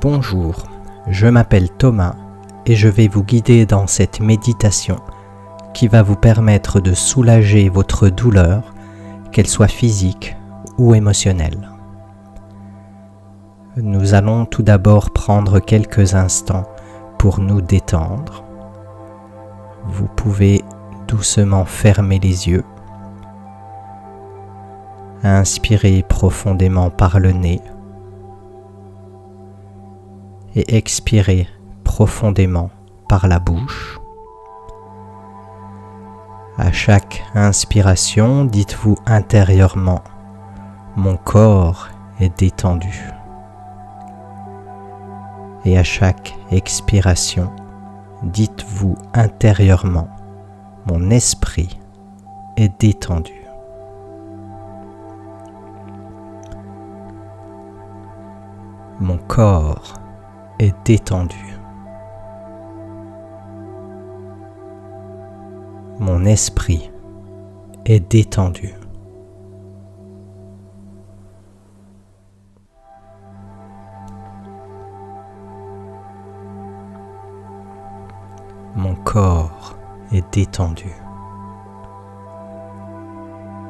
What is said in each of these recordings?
Bonjour, je m'appelle Thomas et je vais vous guider dans cette méditation qui va vous permettre de soulager votre douleur, qu'elle soit physique ou émotionnelle. Nous allons tout d'abord prendre quelques instants pour nous détendre. Vous pouvez doucement fermer les yeux. Inspirez profondément par le nez et expirez profondément par la bouche. À chaque inspiration, dites-vous intérieurement « Mon corps est détendu ». Et à chaque expiration, dites-vous intérieurement « Mon esprit est détendu ». Mon corps est détendu. Mon esprit est détendu. Mon corps est détendu.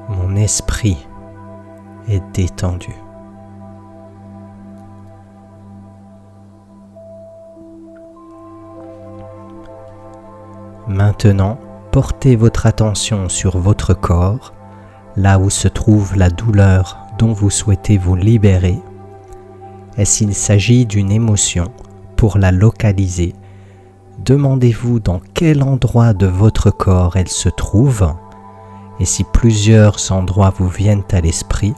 Mon esprit est détendu. Maintenant, portez votre attention sur votre corps, là où se trouve la douleur dont vous souhaitez vous libérer. Et s'il s'agit d'une émotion, pour la localiser, demandez-vous dans quel endroit de votre corps elle se trouve. Et si plusieurs endroits vous viennent à l'esprit,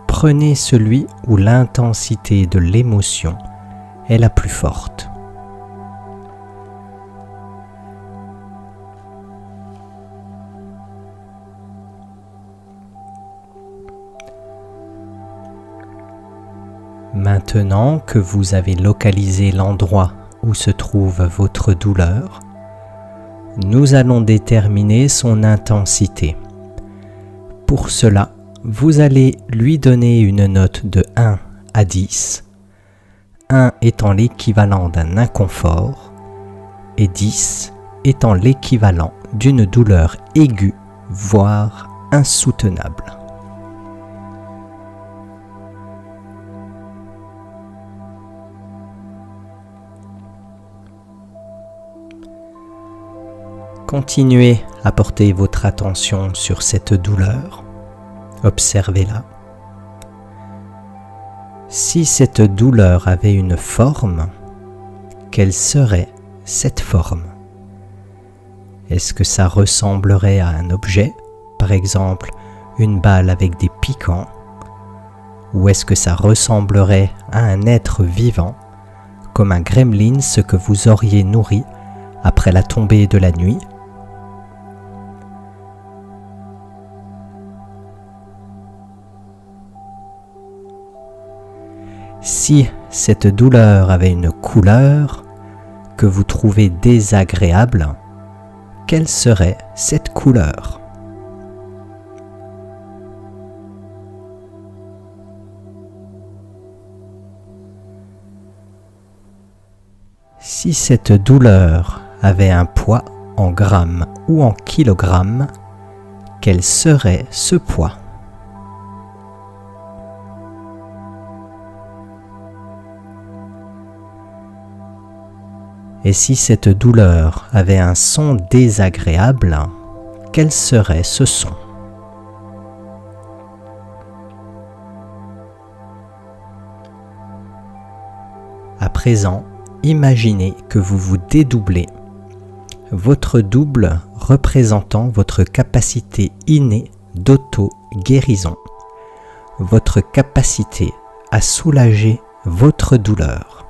prenez celui où l'intensité de l'émotion est la plus forte. Maintenant que vous avez localisé l'endroit où se trouve votre douleur, nous allons déterminer son intensité. Pour cela, vous allez lui donner une note de 1 à 10, 1 étant l'équivalent d'un inconfort et 10 étant l'équivalent d'une douleur aiguë, voire insoutenable. Continuez à porter votre attention sur cette douleur. Observez-la. Si cette douleur avait une forme, quelle serait cette forme? Est-ce que ça ressemblerait à un objet, par exemple une balle avec des piquants? Ou est-ce que ça ressemblerait à un être vivant, comme un gremlin, ce que vous auriez nourri après la tombée de la nuit? Si cette douleur avait une couleur que vous trouvez désagréable, quelle serait cette couleur? Si cette douleur avait un poids en grammes ou en kilogrammes, quel serait ce poids? Et si cette douleur avait un son désagréable, quel serait ce son? À présent, imaginez que vous vous dédoublez, votre double représentant votre capacité innée d'auto-guérison, votre capacité à soulager votre douleur.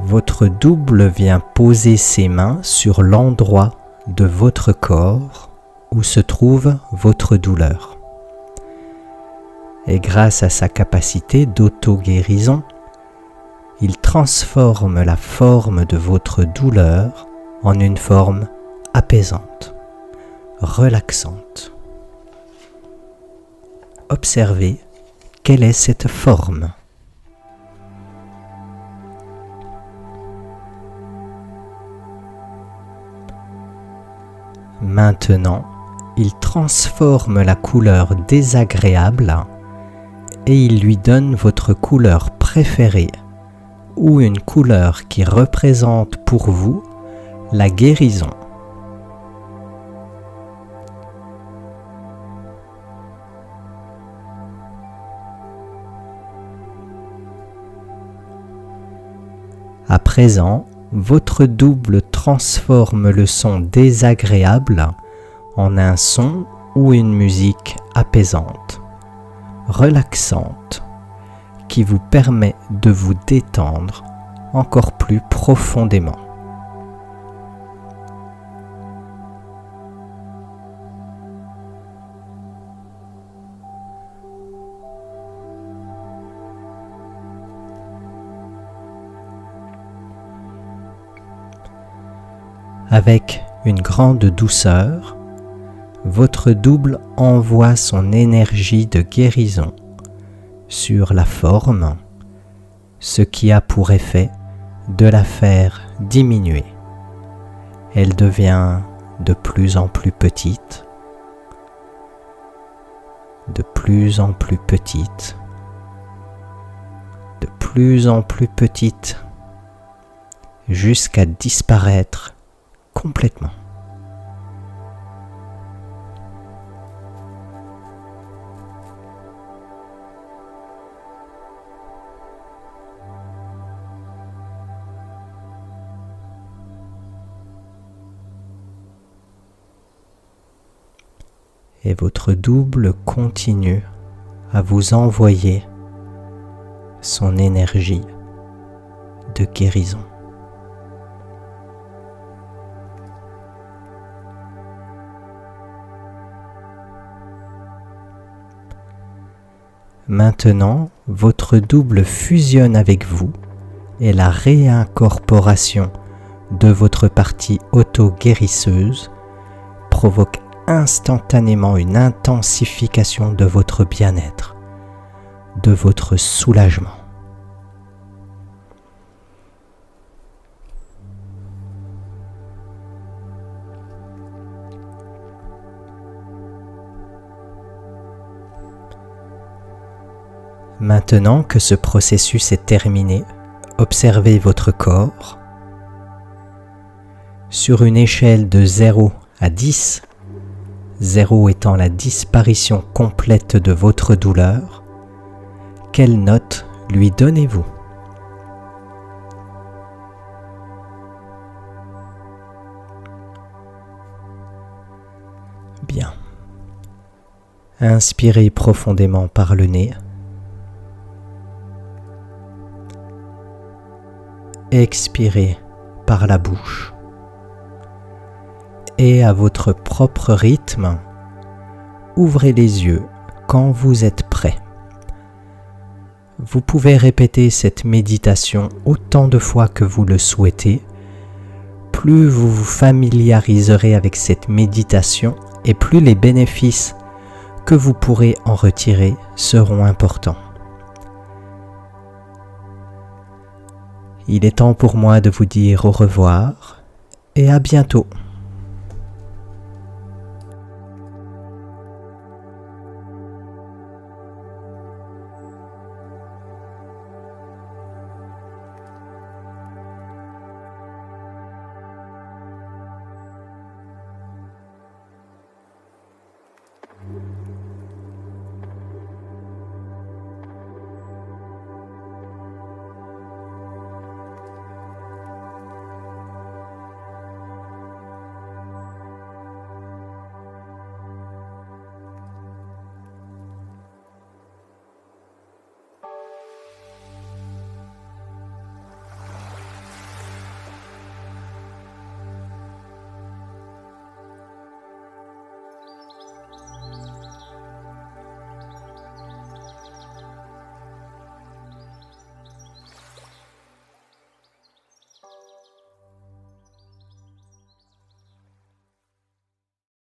Votre double vient poser ses mains sur l'endroit de votre corps où se trouve votre douleur. Et grâce à sa capacité d'auto-guérison, il transforme la forme de votre douleur en une forme apaisante, relaxante. Observez quelle est cette forme. Maintenant, il transforme la couleur désagréable et il lui donne votre couleur préférée ou une couleur qui représente pour vous la guérison. À présent, votre double transforme le son désagréable en un son ou une musique apaisante, relaxante, qui vous permet de vous détendre encore plus profondément. Avec une grande douceur, votre double envoie son énergie de guérison sur la forme, ce qui a pour effet de la faire diminuer. Elle devient de plus en plus petite, de plus en plus petite, de plus en plus petite, jusqu'à disparaître complètement. Et votre double continue à vous envoyer son énergie de guérison. Maintenant, votre double fusionne avec vous et la réincorporation de votre partie auto-guérisseuse provoque instantanément une intensification de votre bien-être, de votre soulagement. Maintenant que ce processus est terminé, observez votre corps. Sur une échelle de 0 à 10, 0 étant la disparition complète de votre douleur, quelle note lui donnez-vous ? Bien. Inspirez profondément par le nez. Expirez par la bouche. Et à votre propre rythme, ouvrez les yeux quand vous êtes prêt. Vous pouvez répéter cette méditation autant de fois que vous le souhaitez. Plus vous vous familiariserez avec cette méditation et plus les bénéfices que vous pourrez en retirer seront importants. Il est temps pour moi de vous dire au revoir et à bientôt.